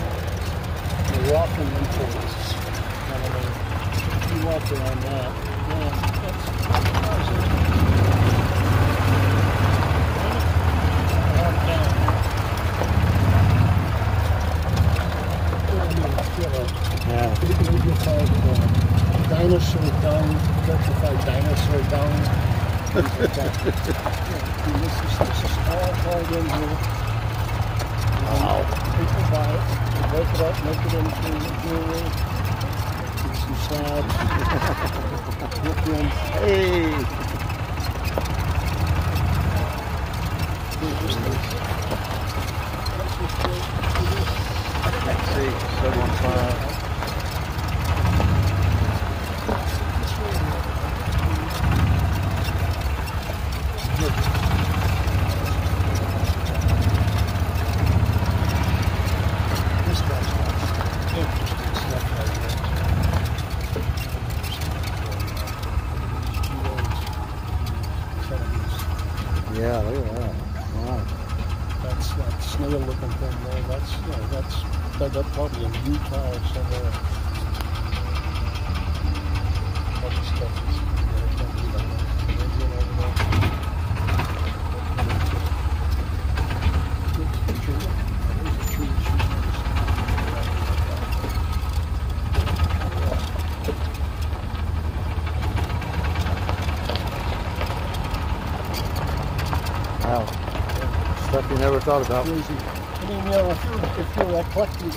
imports. You walk around that. Yeah, that's Yeah. You can find dinosaur dung, petrified dinosaur dung. Things like that. This is all part in here. Wow. People buy it, they break it up, make it into jewelry, some slabs, hook in. Hey. Let's see. 715. Yeah, look at that. Wow. That's that snail-looking thing there. That's that's probably in Utah or somewhere. All this stuff is, I can't believe I know. Indian over there. There's a tree. There's a tree. Wow. Stuff you never thought about. Crazy. I mean, you know, if you're eclectically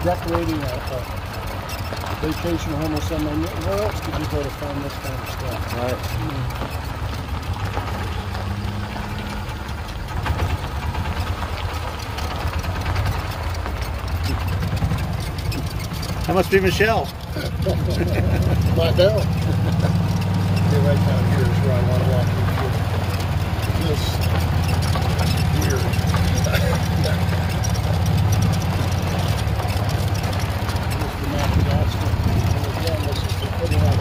decorating a vacation home or something, where else could you go to find this kind of stuff? Right. That must be Michelle. My bell. Okay, right down here is where I want to walk into. This is weird. Here's the Madagascar. And again, this is the putting out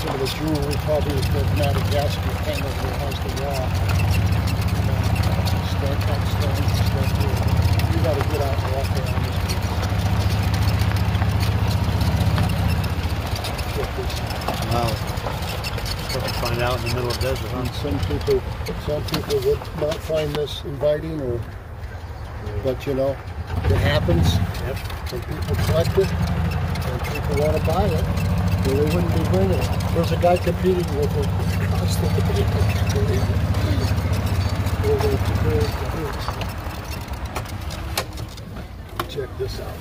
some of the jewelry, probably is the Madagascar thing over there has the rock. Stuff here. You got to get out and walk around this place. Wow. Stuff to find out in the middle of desert, huh? And some people would not find this inviting, but you know, it happens. Yep. When people collect it, and people want to buy it, well, they wouldn't be bringing it. There's a guy competing with it across the Check this out.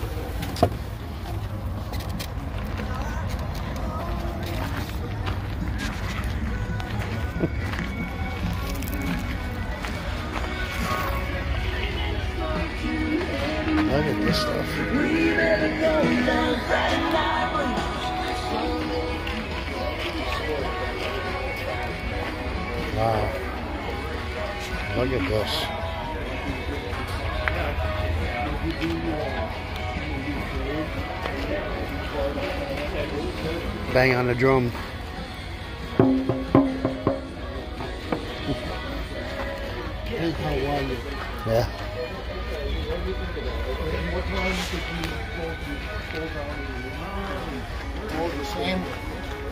Look at this stuff. Wow. Look at this. Bang on the drum. Yeah.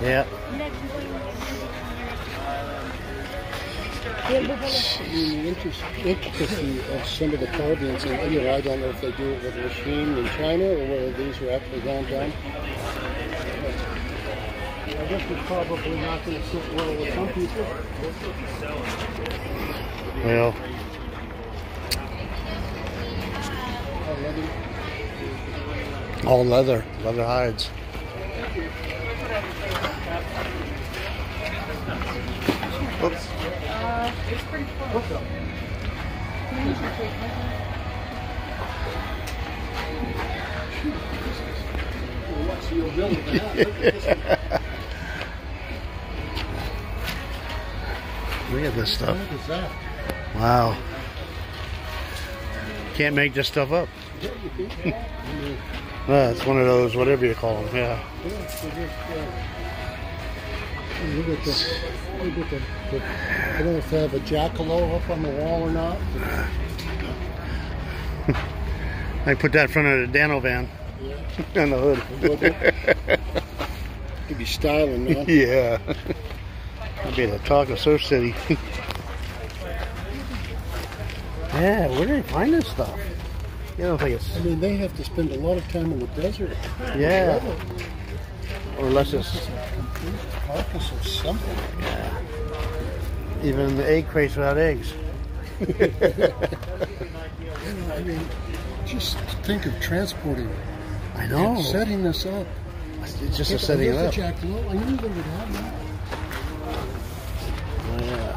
Yeah. The intricacy of some of the carvings, and you know, I don't know if they do it with a machine in China or whether these are actually done. I guess it's probably not going to sit well with some people. Well. All leather hides. Oops. It's pretty cool. Look at this stuff. Wow. Can't make this stuff up. It's one of those, whatever you call them, yeah. Look at the, I don't know if they have a jackalope up on the wall or not. I put that in front of the Dano van. Yeah. On the hood. Could be styling, man. Yeah. I'd be the talk of Surf City. Yeah, where do they find this stuff? You don't think it's... I mean, they have to spend a lot of time in the desert. Yeah. Or unless it's... a complete carcass of something. Yeah. Even the egg crates without eggs. I mean, just think of transporting. I know. And setting this up. It's just a setting it up. I knew they would have that. Oh, yeah.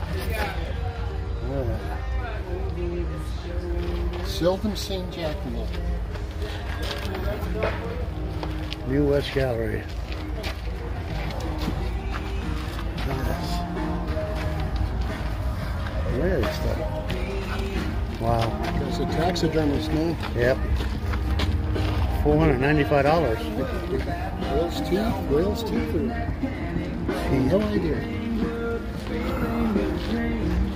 Seldom seen jackalope. New West Gallery. Look at this stuff. Wow. There's a taxidermist name. Yep. $495. Whale's teeth. No idea.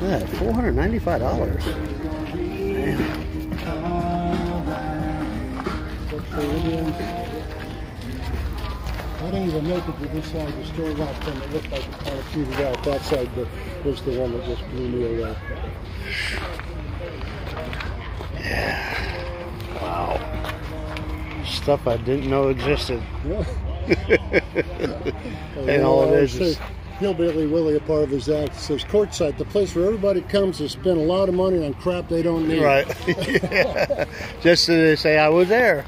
Yeah, $495. Man. I didn't even make it to this side of the store last time. It looked like it kind of petered out. That side was the one that just blew me away. Yeah. Wow. Stuff I didn't know existed. Yeah. And all it is Hillbilly Willie, a part of his act, says Quartzsite, the place where everybody comes to spend a lot of money on crap they don't need. Right. Yeah. Just to say I was there.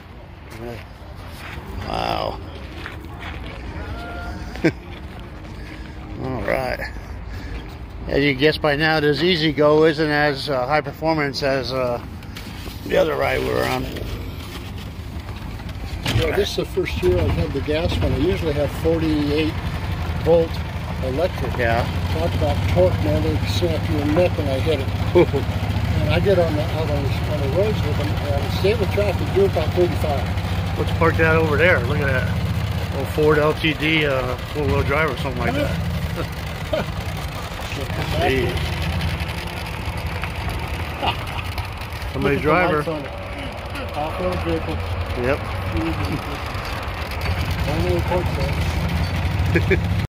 Wow. All right. As you guess by now, this Easy Go isn't as high performance as the other ride we were on. Yeah, this is the first year I've had the gas one. I usually have 48 volt electric. Yeah. Talk about torque, man. They snap your neck when I hit it. And I get out on the roads with them, and stay with traffic, do about 35. What's parked out over there? Look at that. Old Ford LTD four-wheel drive or something like that. Hey. Somebody's driver. Off-road vehicle. Yep. Only a Quartzsite.